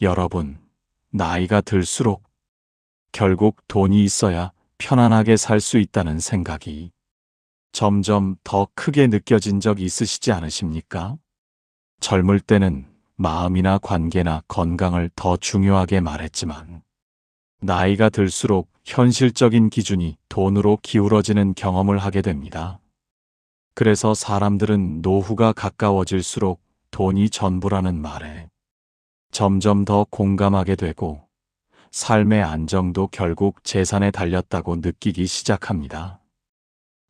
여러분, 나이가 들수록 결국 돈이 있어야 편안하게 살 수 있다는 생각이 점점 더 크게 느껴진 적 있으시지 않으십니까? 젊을 때는 마음이나 관계나 건강을 더 중요하게 말했지만, 나이가 들수록 현실적인 기준이 돈으로 기울어지는 경험을 하게 됩니다. 그래서 사람들은 노후가 가까워질수록 돈이 전부라는 말에 점점 더 공감하게 되고, 삶의 안정도 결국 재산에 달렸다고 느끼기 시작합니다.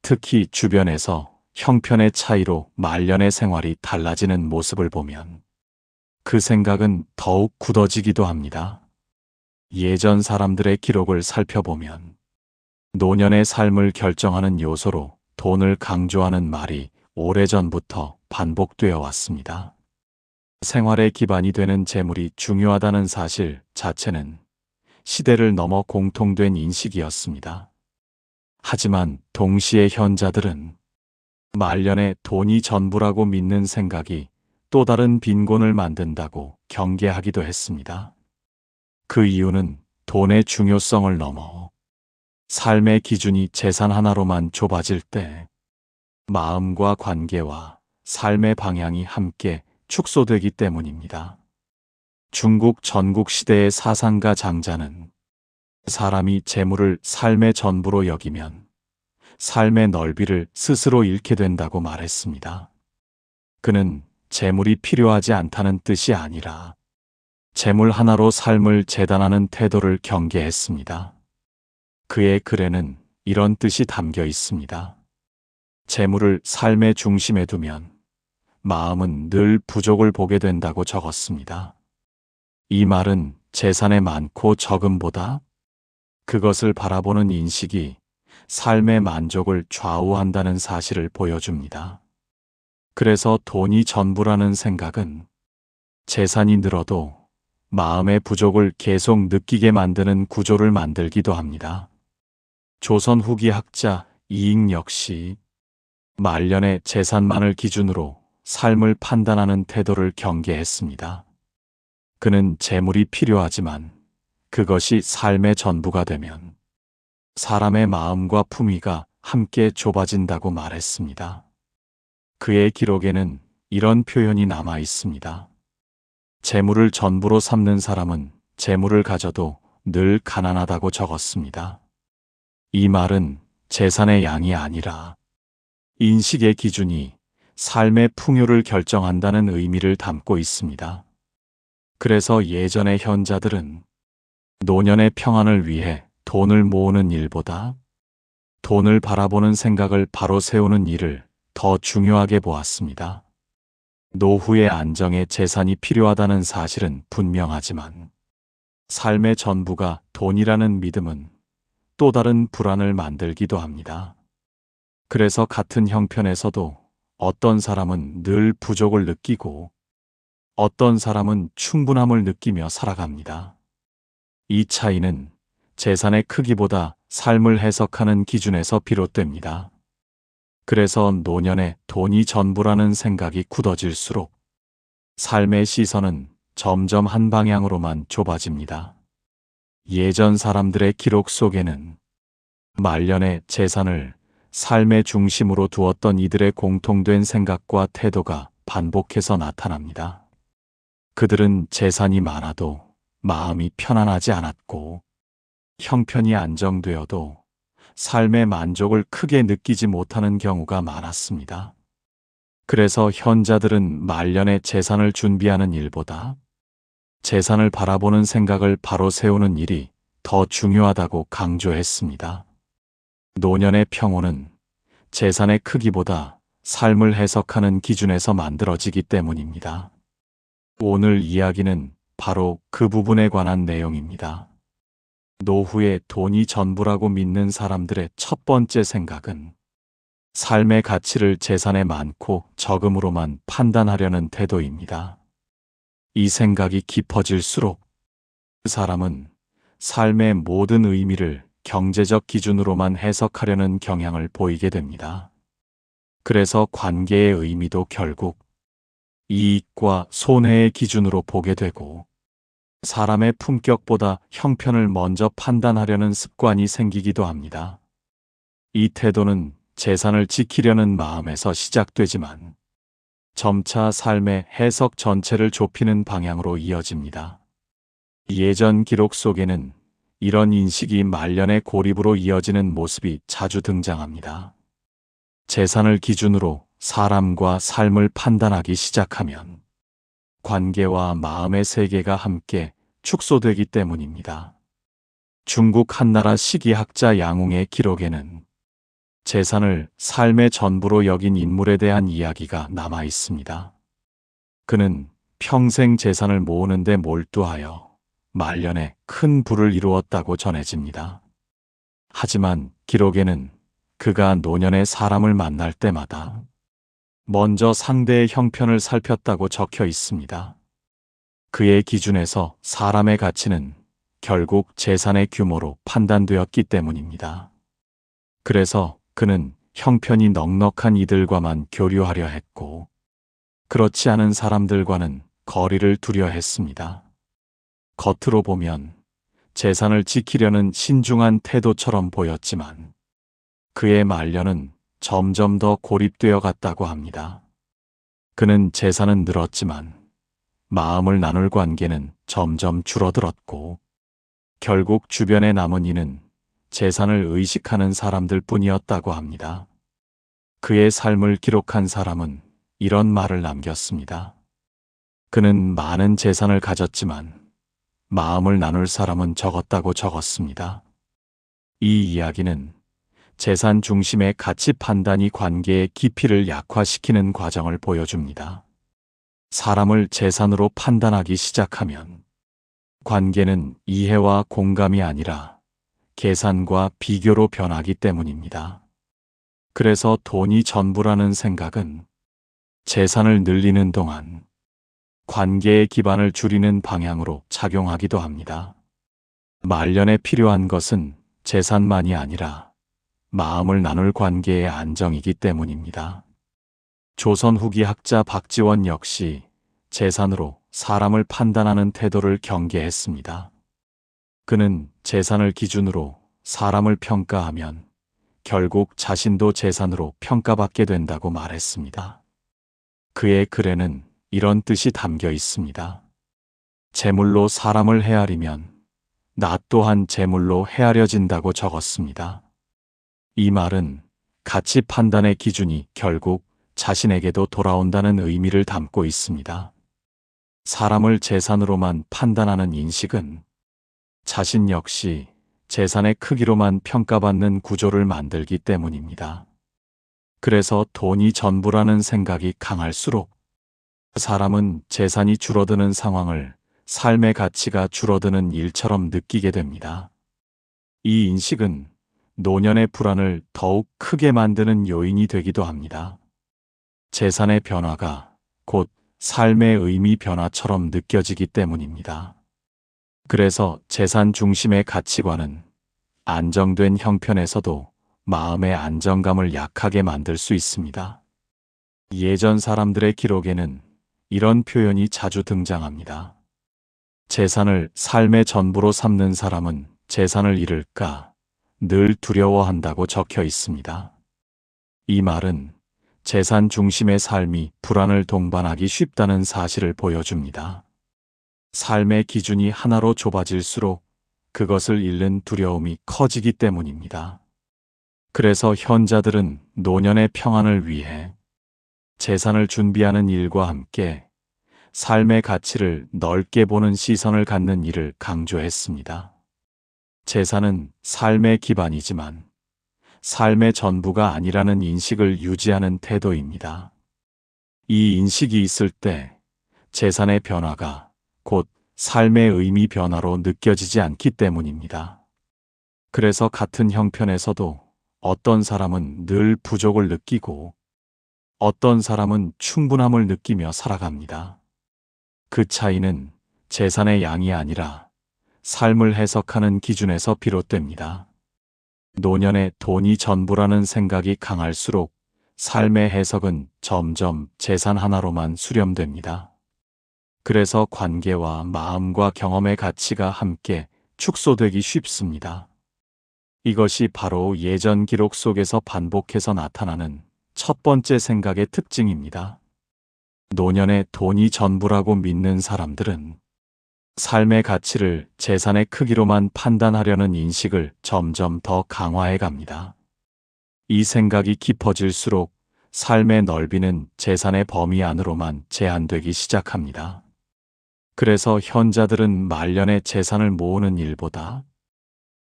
특히 주변에서 형편의 차이로 말년의 생활이 달라지는 모습을 보면 그 생각은 더욱 굳어지기도 합니다. 예전 사람들의 기록을 살펴보면 노년의 삶을 결정하는 요소로 돈을 강조하는 말이 오래전부터 반복되어 왔습니다. 생활의 기반이 되는 재물이 중요하다는 사실 자체는 시대를 넘어 공통된 인식이었습니다. 하지만 동시에 현자들은 말년에 돈이 전부라고 믿는 생각이 또 다른 빈곤을 만든다고 경계하기도 했습니다. 그 이유는 돈의 중요성을 넘어 삶의 기준이 재산 하나로만 좁아질 때 마음과 관계와 삶의 방향이 함께 축소되기 때문입니다. 중국 전국시대의 사상가 장자는 사람이 재물을 삶의 전부로 여기면 삶의 넓이를 스스로 잃게 된다고 말했습니다. 그는 재물이 필요하지 않다는 뜻이 아니라 재물 하나로 삶을 재단하는 태도를 경계했습니다. 그의 글에는 이런 뜻이 담겨 있습니다. 재물을 삶의 중심에 두면 마음은 늘 부족을 보게 된다고 적었습니다. 이 말은 재산의 많고 적음보다 그것을 바라보는 인식이 삶의 만족을 좌우한다는 사실을 보여줍니다. 그래서 돈이 전부라는 생각은 재산이 늘어도 마음의 부족을 계속 느끼게 만드는 구조를 만들기도 합니다. 조선 후기 학자 이익 역시 말년의 재산만을 기준으로 삶을 판단하는 태도를 경계했습니다. 그는 재물이 필요하지만 그것이 삶의 전부가 되면 사람의 마음과 품위가 함께 좁아진다고 말했습니다. 그의 기록에는 이런 표현이 남아 있습니다. 재물을 전부로 삼는 사람은 재물을 가져도 늘 가난하다고 적었습니다. 이 말은 재산의 양이 아니라 인식의 기준이 삶의 풍요를 결정한다는 의미를 담고 있습니다. 그래서 예전의 현자들은 노년의 평안을 위해 돈을 모으는 일보다 돈을 바라보는 생각을 바로 세우는 일을 더 중요하게 보았습니다. 노후의 안정에 재산이 필요하다는 사실은 분명하지만 삶의 전부가 돈이라는 믿음은 또 다른 불안을 만들기도 합니다. 그래서 같은 형편에서도 어떤 사람은 늘 부족을 느끼고 어떤 사람은 충분함을 느끼며 살아갑니다. 이 차이는 재산의 크기보다 삶을 해석하는 기준에서 비롯됩니다. 그래서 노년에 돈이 전부라는 생각이 굳어질수록 삶의 시선은 점점 한 방향으로만 좁아집니다. 예전 사람들의 기록 속에는 말년에 재산을 삶의 중심으로 두었던 이들의 공통된 생각과 태도가 반복해서 나타납니다. 그들은 재산이 많아도 마음이 편안하지 않았고 형편이 안정되어도 삶의 만족을 크게 느끼지 못하는 경우가 많았습니다. 그래서 현자들은 말년에 재산을 준비하는 일보다 재산을 바라보는 생각을 바로 세우는 일이 더 중요하다고 강조했습니다. 노년의 평온은 재산의 크기보다 삶을 해석하는 기준에서 만들어지기 때문입니다. 오늘 이야기는 바로 그 부분에 관한 내용입니다. 노후에 돈이 전부라고 믿는 사람들의 첫 번째 생각은 삶의 가치를 재산의 많고 적음으로만 판단하려는 태도입니다. 이 생각이 깊어질수록 그 사람은 삶의 모든 의미를 경제적 기준으로만 해석하려는 경향을 보이게 됩니다. 그래서 관계의 의미도 결국 이익과 손해의 기준으로 보게 되고 사람의 품격보다 형편을 먼저 판단하려는 습관이 생기기도 합니다. 이 태도는 재산을 지키려는 마음에서 시작되지만 점차 삶의 해석 전체를 좁히는 방향으로 이어집니다. 예전 기록 속에는 이런 인식이 말년의 고립으로 이어지는 모습이 자주 등장합니다. 재산을 기준으로 사람과 삶을 판단하기 시작하면 관계와 마음의 세계가 함께 축소되기 때문입니다. 중국 한나라 시기학자 양웅의 기록에는 재산을 삶의 전부로 여긴 인물에 대한 이야기가 남아 있습니다. 그는 평생 재산을 모으는 데 몰두하여 말년에 큰 부를 이루었다고 전해집니다. 하지만 기록에는 그가 노년에 사람을 만날 때마다 먼저 상대의 형편을 살폈다고 적혀 있습니다. 그의 기준에서 사람의 가치는 결국 재산의 규모로 판단되었기 때문입니다. 그래서 그는 형편이 넉넉한 이들과만 교류하려 했고, 그렇지 않은 사람들과는 거리를 두려 했습니다. 겉으로 보면 재산을 지키려는 신중한 태도처럼 보였지만, 그의 말년은 점점 더 고립되어 갔다고 합니다. 그는 재산은 늘었지만 마음을 나눌 관계는 점점 줄어들었고 결국 주변에 남은 이는 재산을 의식하는 사람들 뿐이었다고 합니다. 그의 삶을 기록한 사람은 이런 말을 남겼습니다. 그는 많은 재산을 가졌지만 마음을 나눌 사람은 적었다고 적었습니다. 이 이야기는 재산 중심의 가치 판단이 관계의 깊이를 약화시키는 과정을 보여줍니다. 사람을 재산으로 판단하기 시작하면 관계는 이해와 공감이 아니라 계산과 비교로 변하기 때문입니다. 그래서 돈이 전부라는 생각은 재산을 늘리는 동안 관계의 기반을 줄이는 방향으로 작용하기도 합니다. 말년에 필요한 것은 재산만이 아니라 마음을 나눌 관계의 안정이기 때문입니다. 조선 후기 학자 박지원 역시 재산으로 사람을 판단하는 태도를 경계했습니다. 그는 재산을 기준으로 사람을 평가하면 결국 자신도 재산으로 평가받게 된다고 말했습니다. 그의 글에는 이런 뜻이 담겨 있습니다. 재물로 사람을 헤아리면 나 또한 재물로 헤아려진다고 적었습니다. 이 말은 가치 판단의 기준이 결국 자신에게도 돌아온다는 의미를 담고 있습니다. 사람을 재산으로만 판단하는 인식은 자신 역시 재산의 크기로만 평가받는 구조를 만들기 때문입니다. 그래서 돈이 전부라는 생각이 강할수록 사람은 재산이 줄어드는 상황을 삶의 가치가 줄어드는 일처럼 느끼게 됩니다. 이 인식은 노년의 불안을 더욱 크게 만드는 요인이 되기도 합니다. 재산의 변화가 곧 삶의 의미 변화처럼 느껴지기 때문입니다. 그래서 재산 중심의 가치관은 안정된 형편에서도 마음의 안정감을 약하게 만들 수 있습니다. 예전 사람들의 기록에는 이런 표현이 자주 등장합니다. 재산을 삶의 전부로 삼는 사람은 재산을 잃을까 늘 두려워한다고 적혀 있습니다. 이 말은 재산 중심의 삶이 불안을 동반하기 쉽다는 사실을 보여줍니다. 삶의 기준이 하나로 좁아질수록 그것을 잃는 두려움이 커지기 때문입니다. 그래서 현자들은 노년의 평안을 위해 재산을 준비하는 일과 함께 삶의 가치를 넓게 보는 시선을 갖는 일을 강조했습니다. 재산은 삶의 기반이지만 삶의 전부가 아니라는 인식을 유지하는 태도입니다. 이 인식이 있을 때 재산의 변화가 곧 삶의 의미 변화로 느껴지지 않기 때문입니다. 그래서 같은 형편에서도 어떤 사람은 늘 부족을 느끼고 어떤 사람은 충분함을 느끼며 살아갑니다. 그 차이는 재산의 양이 아니라 삶을 해석하는 기준에서 비롯됩니다. 노년에 돈이 전부라는 생각이 강할수록 삶의 해석은 점점 재산 하나로만 수렴됩니다. 그래서 관계와 마음과 경험의 가치가 함께 축소되기 쉽습니다. 이것이 바로 예전 기록 속에서 반복해서 나타나는 첫 번째 생각의 특징입니다. 노년의 돈이 전부라고 믿는 사람들은 삶의 가치를 재산의 크기로만 판단하려는 인식을 점점 더 강화해 갑니다. 이 생각이 깊어질수록 삶의 넓이는 재산의 범위 안으로만 제한되기 시작합니다. 그래서 현자들은 말년에 재산을 모으는 일보다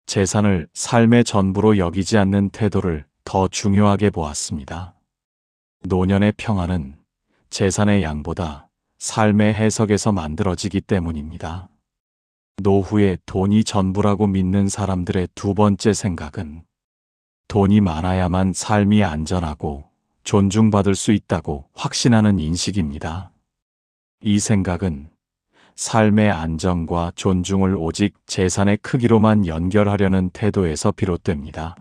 재산을 삶의 전부로 여기지 않는 태도를 더 중요하게 보았습니다. 노년의 평안은 재산의 양보다 삶의 해석에서 만들어지기 때문입니다. 노후에 돈이 전부라고 믿는 사람들의 두 번째 생각은 돈이 많아야만 삶이 안전하고 존중받을 수 있다고 확신하는 인식입니다. 이 생각은 삶의 안정과 존중을 오직 재산의 크기로만 연결하려는 태도에서 비롯됩니다.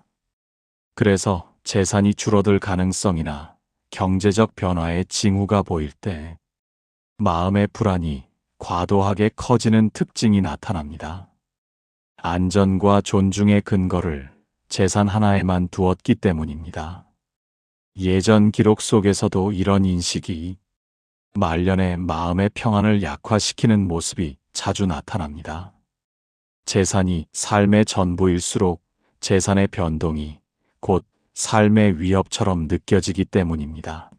그래서 재산이 줄어들 가능성이나 경제적 변화의 징후가 보일 때 마음의 불안이 과도하게 커지는 특징이 나타납니다. 안전과 존중의 근거를 재산 하나에만 두었기 때문입니다. 예전 기록 속에서도 이런 인식이 말년에 마음의 평안을 약화시키는 모습이 자주 나타납니다. 재산이 삶의 전부일수록 재산의 변동이 곧 삶의 위협처럼 느껴지기 때문입니다.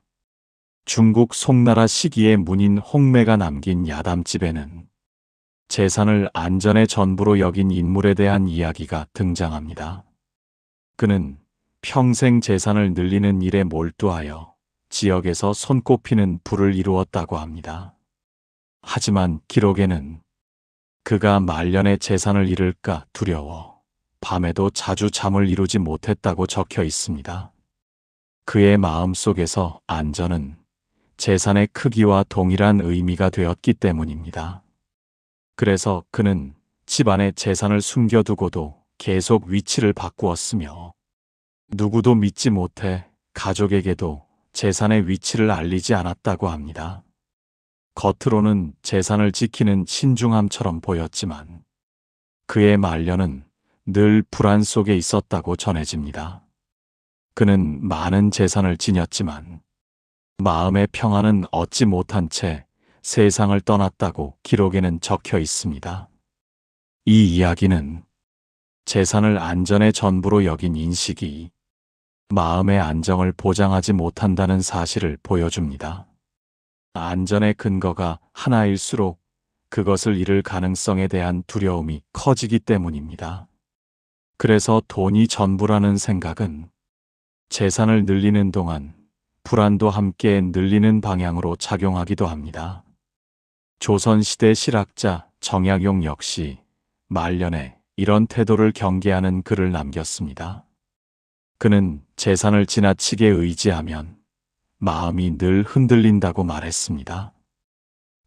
중국 송나라 시기의 문인 홍매가 남긴 야담집에는 재산을 안전의 전부로 여긴 인물에 대한 이야기가 등장합니다. 그는 평생 재산을 늘리는 일에 몰두하여 지역에서 손꼽히는 부를 이루었다고 합니다. 하지만 기록에는 그가 말년에 재산을 잃을까 두려워 밤에도 자주 잠을 이루지 못했다고 적혀 있습니다. 그의 마음속에서 안전은 재산의 크기와 동일한 의미가 되었기 때문입니다. 그래서 그는 집안에 재산을 숨겨두고도 계속 위치를 바꾸었으며 누구도 믿지 못해 가족에게도 재산의 위치를 알리지 않았다고 합니다. 겉으로는 재산을 지키는 신중함처럼 보였지만 그의 말년은 늘 불안 속에 있었다고 전해집니다. 그는 많은 재산을 지녔지만 마음의 평안은 얻지 못한 채 세상을 떠났다고 기록에는 적혀 있습니다. 이 이야기는 재산을 안전의 전부로 여긴 인식이 마음의 안정을 보장하지 못한다는 사실을 보여줍니다. 안전의 근거가 하나일수록 그것을 잃을 가능성에 대한 두려움이 커지기 때문입니다. 그래서 돈이 전부라는 생각은 재산을 늘리는 동안 불안도 함께 늘리는 방향으로 작용하기도 합니다. 조선시대 실학자 정약용 역시 말년에 이런 태도를 경계하는 글을 남겼습니다. 그는 재산을 지나치게 의지하면 마음이 늘 흔들린다고 말했습니다.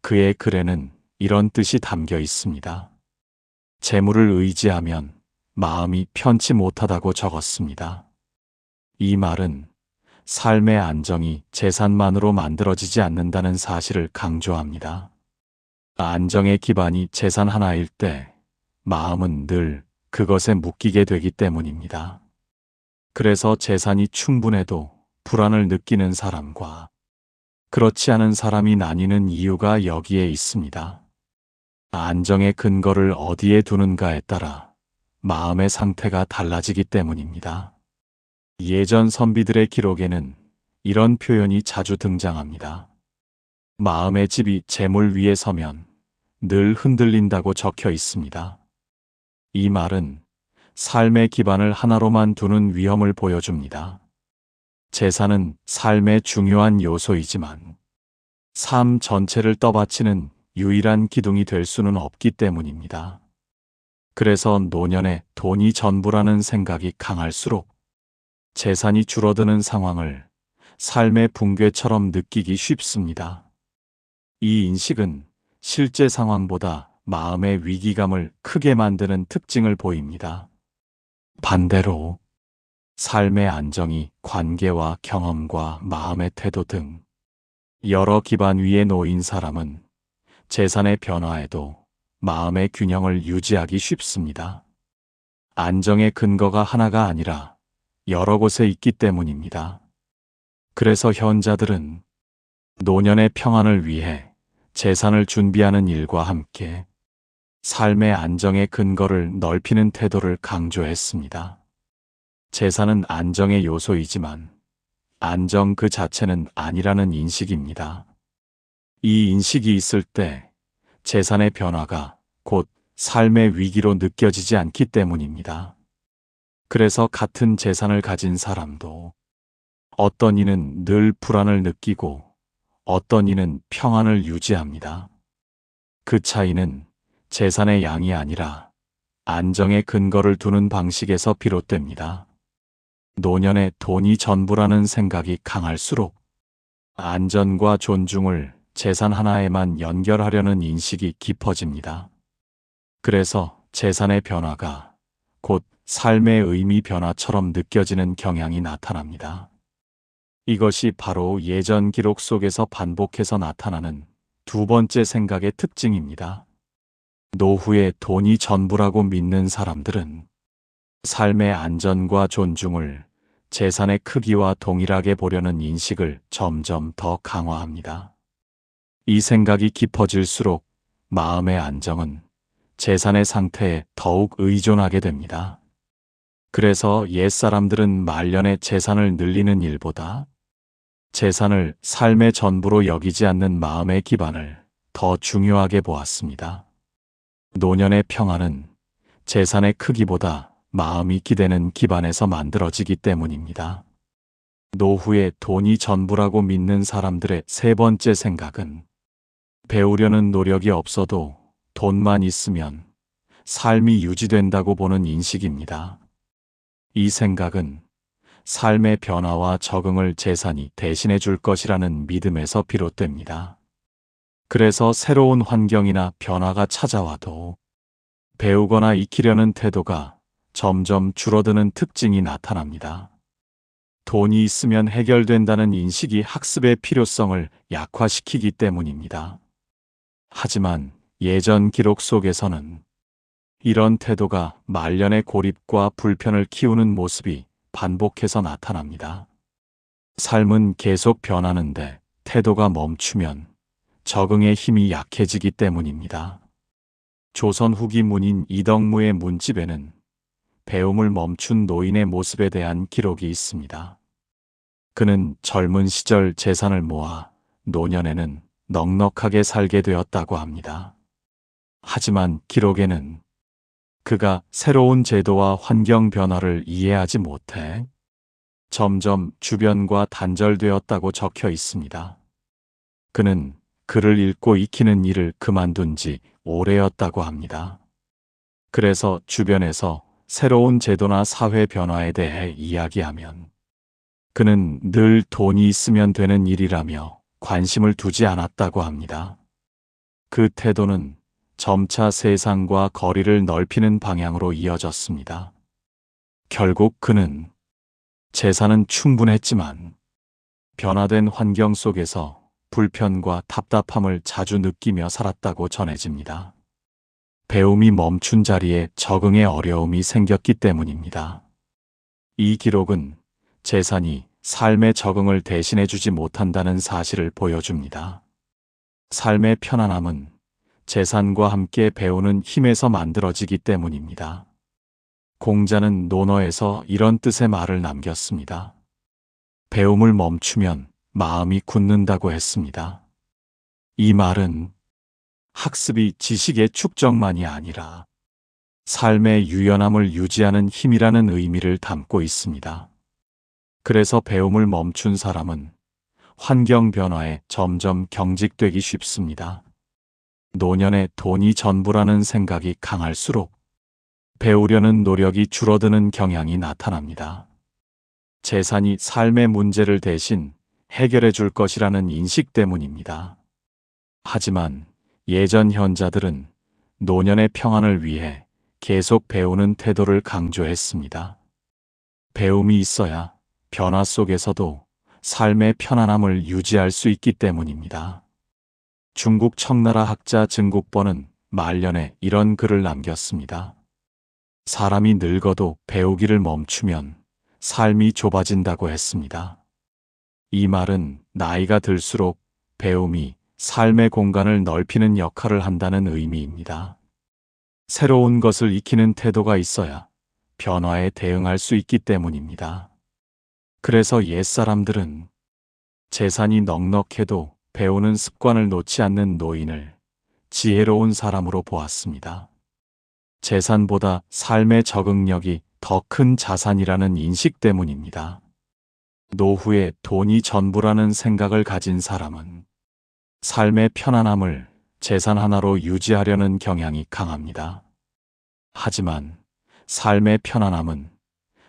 그의 글에는 이런 뜻이 담겨 있습니다. 재물을 의지하면 마음이 편치 못하다고 적었습니다. 이 말은 삶의 안정이 재산만으로 만들어지지 않는다는 사실을 강조합니다. 안정의 기반이 재산 하나일 때 마음은 늘 그것에 묶이게 되기 때문입니다. 그래서 재산이 충분해도 불안을 느끼는 사람과 그렇지 않은 사람이 나뉘는 이유가 여기에 있습니다. 안정의 근거를 어디에 두는가에 따라 마음의 상태가 달라지기 때문입니다. 예전 선비들의 기록에는 이런 표현이 자주 등장합니다. 마음의 집이 재물 위에 서면 늘 흔들린다고 적혀 있습니다. 이 말은 삶의 기반을 하나로만 두는 위험을 보여줍니다. 재산은 삶의 중요한 요소이지만 삶 전체를 떠받치는 유일한 기둥이 될 수는 없기 때문입니다. 그래서 노년에 돈이 전부라는 생각이 강할수록 재산이 줄어드는 상황을 삶의 붕괴처럼 느끼기 쉽습니다. 이 인식은 실제 상황보다 마음의 위기감을 크게 만드는 특징을 보입니다. 반대로 삶의 안정이 관계와 경험과 마음의 태도 등 여러 기반 위에 놓인 사람은 재산의 변화에도 마음의 균형을 유지하기 쉽습니다. 안정의 근거가 하나가 아니라 여러 곳에 있기 때문입니다. 그래서 현자들은 노년의 평안을 위해 재산을 준비하는 일과 함께 삶의 안정의 근거를 넓히는 태도를 강조했습니다. 재산은 안정의 요소이지만 안정 그 자체는 아니라는 인식입니다. 이 인식이 있을 때 재산의 변화가 곧 삶의 위기로 느껴지지 않기 때문입니다. 그래서 같은 재산을 가진 사람도 어떤 이는 늘 불안을 느끼고 어떤 이는 평안을 유지합니다. 그 차이는 재산의 양이 아니라 안정의 근거를 두는 방식에서 비롯됩니다. 노년에 돈이 전부라는 생각이 강할수록 안전과 존중을 재산 하나에만 연결하려는 인식이 깊어집니다. 그래서 재산의 변화가 곧 삶의 의미 변화처럼 느껴지는 경향이 나타납니다. 이것이 바로 예전 기록 속에서 반복해서 나타나는 두 번째 생각의 특징입니다. 노후에 돈이 전부라고 믿는 사람들은 삶의 안전과 존중을 재산의 크기와 동일하게 보려는 인식을 점점 더 강화합니다. 이 생각이 깊어질수록 마음의 안정은 재산의 상태에 더욱 의존하게 됩니다. 그래서 옛사람들은 말년에 재산을 늘리는 일보다 재산을 삶의 전부로 여기지 않는 마음의 기반을 더 중요하게 보았습니다. 노년의 평안은 재산의 크기보다 마음이 기대는 기반에서 만들어지기 때문입니다. 노후에 돈이 전부라고 믿는 사람들의 세 번째 생각은 배우려는 노력이 없어도 돈만 있으면 삶이 유지된다고 보는 인식입니다. 이 생각은 삶의 변화와 적응을 재산이 대신해 줄 것이라는 믿음에서 비롯됩니다. 그래서 새로운 환경이나 변화가 찾아와도 배우거나 익히려는 태도가 점점 줄어드는 특징이 나타납니다. 돈이 있으면 해결된다는 인식이 학습의 필요성을 약화시키기 때문입니다. 하지만 예전 기록 속에서는 이런 태도가 말년의 고립과 불편을 키우는 모습이 반복해서 나타납니다. 삶은 계속 변하는데 태도가 멈추면 적응의 힘이 약해지기 때문입니다. 조선 후기 문인 이덕무의 문집에는 배움을 멈춘 노인의 모습에 대한 기록이 있습니다. 그는 젊은 시절 재산을 모아 노년에는 넉넉하게 살게 되었다고 합니다. 하지만 기록에는 그가 새로운 제도와 환경 변화를 이해하지 못해 점점 주변과 단절되었다고 적혀 있습니다. 그는 글을 읽고 익히는 일을 그만둔 지 오래였다고 합니다. 그래서 주변에서 새로운 제도나 사회 변화에 대해 이야기하면 그는 늘 돈이 있으면 되는 일이라며 관심을 두지 않았다고 합니다. 그 태도는 점차 세상과 거리를 넓히는 방향으로 이어졌습니다. 결국 그는 재산은 충분했지만 변화된 환경 속에서 불편과 답답함을 자주 느끼며 살았다고 전해집니다. 배움이 멈춘 자리에 적응의 어려움이 생겼기 때문입니다. 이 기록은 재산이 삶의 적응을 대신해주지 못한다는 사실을 보여줍니다. 삶의 편안함은 재산과 함께 배우는 힘에서 만들어지기 때문입니다. 공자는 논어에서 이런 뜻의 말을 남겼습니다. 배움을 멈추면 마음이 굳는다고 했습니다. 이 말은 학습이 지식의 축적만이 아니라 삶의 유연함을 유지하는 힘이라는 의미를 담고 있습니다. 그래서 배움을 멈춘 사람은 환경 변화에 점점 경직되기 쉽습니다. 노년에 돈이 전부라는 생각이 강할수록 배우려는 노력이 줄어드는 경향이 나타납니다. 재산이 삶의 문제를 대신 해결해 줄 것이라는 인식 때문입니다. 하지만 예전 현자들은 노년의 평안을 위해 계속 배우는 태도를 강조했습니다. 배움이 있어야 변화 속에서도 삶의 편안함을 유지할 수 있기 때문입니다. 중국 청나라 학자 증국본은 말년에 이런 글을 남겼습니다. 사람이 늙어도 배우기를 멈추면 삶이 좁아진다고 했습니다. 이 말은 나이가 들수록 배움이 삶의 공간을 넓히는 역할을 한다는 의미입니다. 새로운 것을 익히는 태도가 있어야 변화에 대응할 수 있기 때문입니다. 그래서 옛사람들은 재산이 넉넉해도 배우는 습관을 놓지 않는 노인을 지혜로운 사람으로 보았습니다. 재산보다 삶의 적응력이 더 큰 자산이라는 인식 때문입니다. 노후에 돈이 전부라는 생각을 가진 사람은 삶의 편안함을 재산 하나로 유지하려는 경향이 강합니다. 하지만 삶의 편안함은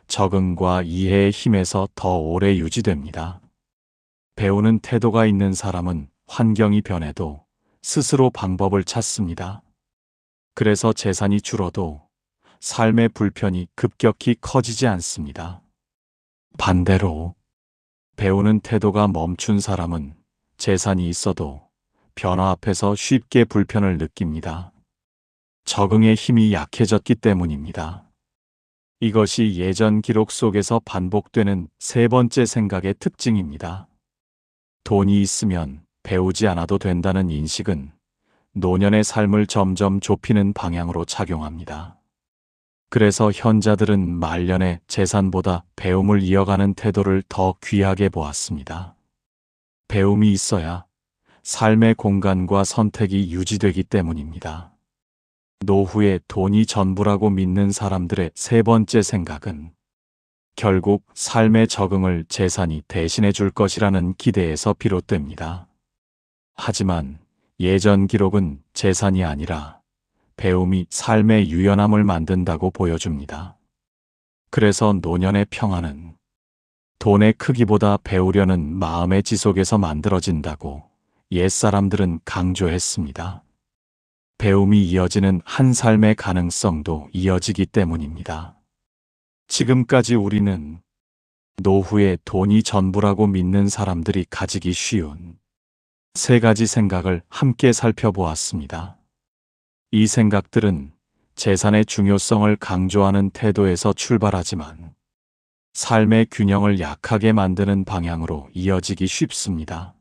적응과 이해의 힘에서 더 오래 유지됩니다. 배우는 태도가 있는 사람은 환경이 변해도 스스로 방법을 찾습니다. 그래서 재산이 줄어도 삶의 불편이 급격히 커지지 않습니다. 반대로 배우는 태도가 멈춘 사람은 재산이 있어도 변화 앞에서 쉽게 불편을 느낍니다. 적응의 힘이 약해졌기 때문입니다. 이것이 예전 기록 속에서 반복되는 세 번째 생각의 특징입니다. 돈이 있으면 배우지 않아도 된다는 인식은 노년의 삶을 점점 좁히는 방향으로 작용합니다. 그래서 현자들은 말년에 재산보다 배움을 이어가는 태도를 더 귀하게 보았습니다. 배움이 있어야 삶의 공간과 선택이 유지되기 때문입니다. 노후에 돈이 전부라고 믿는 사람들의 세 번째 생각은 결국 삶의 적응을 재산이 대신해 줄 것이라는 기대에서 비롯됩니다. 하지만 예전 기록은 재산이 아니라 배움이 삶의 유연함을 만든다고 보여줍니다. 그래서 노년의 평안은 돈의 크기보다 배우려는 마음의 지속에서 만들어진다고 옛사람들은 강조했습니다. 배움이 이어지는 한 삶의 가능성도 이어지기 때문입니다. 지금까지 우리는 노후에 돈이 전부라고 믿는 사람들이 가지기 쉬운 세 가지 생각을 함께 살펴보았습니다. 이 생각들은 재산의 중요성을 강조하는 태도에서 출발하지만 삶의 균형을 약하게 만드는 방향으로 이어지기 쉽습니다.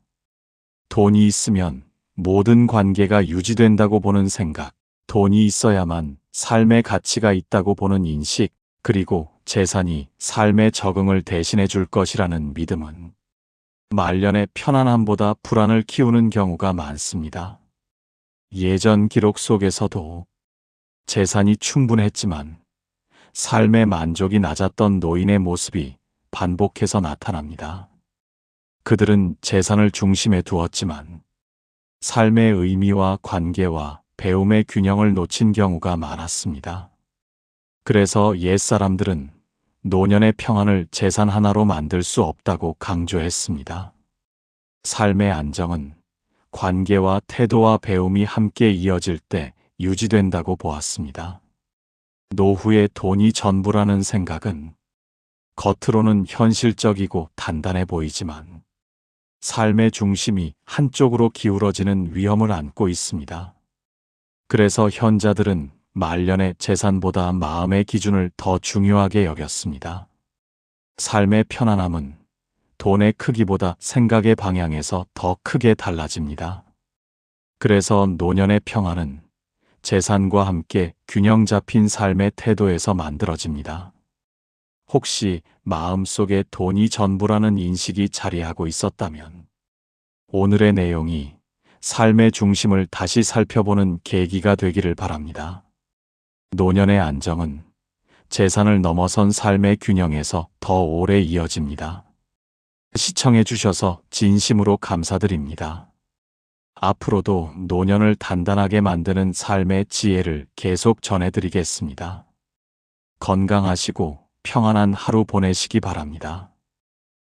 돈이 있으면 모든 관계가 유지된다고 보는 생각, 돈이 있어야만 삶의 가치가 있다고 보는 인식, 그리고 재산이 삶의 적응을 대신해 줄 것이라는 믿음은 말년의 편안함보다 불안을 키우는 경우가 많습니다. 예전 기록 속에서도 재산이 충분했지만 삶의 만족이 낮았던 노인의 모습이 반복해서 나타납니다. 그들은 재산을 중심에 두었지만 삶의 의미와 관계와 배움의 균형을 놓친 경우가 많았습니다. 그래서 옛사람들은 노년의 평안을 재산 하나로 만들 수 없다고 강조했습니다. 삶의 안정은 관계와 태도와 배움이 함께 이어질 때 유지된다고 보았습니다. 노후에 돈이 전부라는 생각은 겉으로는 현실적이고 단단해 보이지만 삶의 중심이 한쪽으로 기울어지는 위험을 안고 있습니다. 그래서 현자들은 말년의 재산보다 마음의 기준을 더 중요하게 여겼습니다. 삶의 편안함은 돈의 크기보다 생각의 방향에서 더 크게 달라집니다. 그래서 노년의 평안은 재산과 함께 균형 잡힌 삶의 태도에서 만들어집니다. 혹시 마음속에 돈이 전부라는 인식이 자리하고 있었다면 오늘의 내용이 삶의 중심을 다시 살펴보는 계기가 되기를 바랍니다. 노년의 안정은 재산을 넘어선 삶의 균형에서 더 오래 이어집니다. 시청해 주셔서 진심으로 감사드립니다. 앞으로도 노년을 단단하게 만드는 삶의 지혜를 계속 전해드리겠습니다. 건강하시고 평안한 하루 보내시기 바랍니다.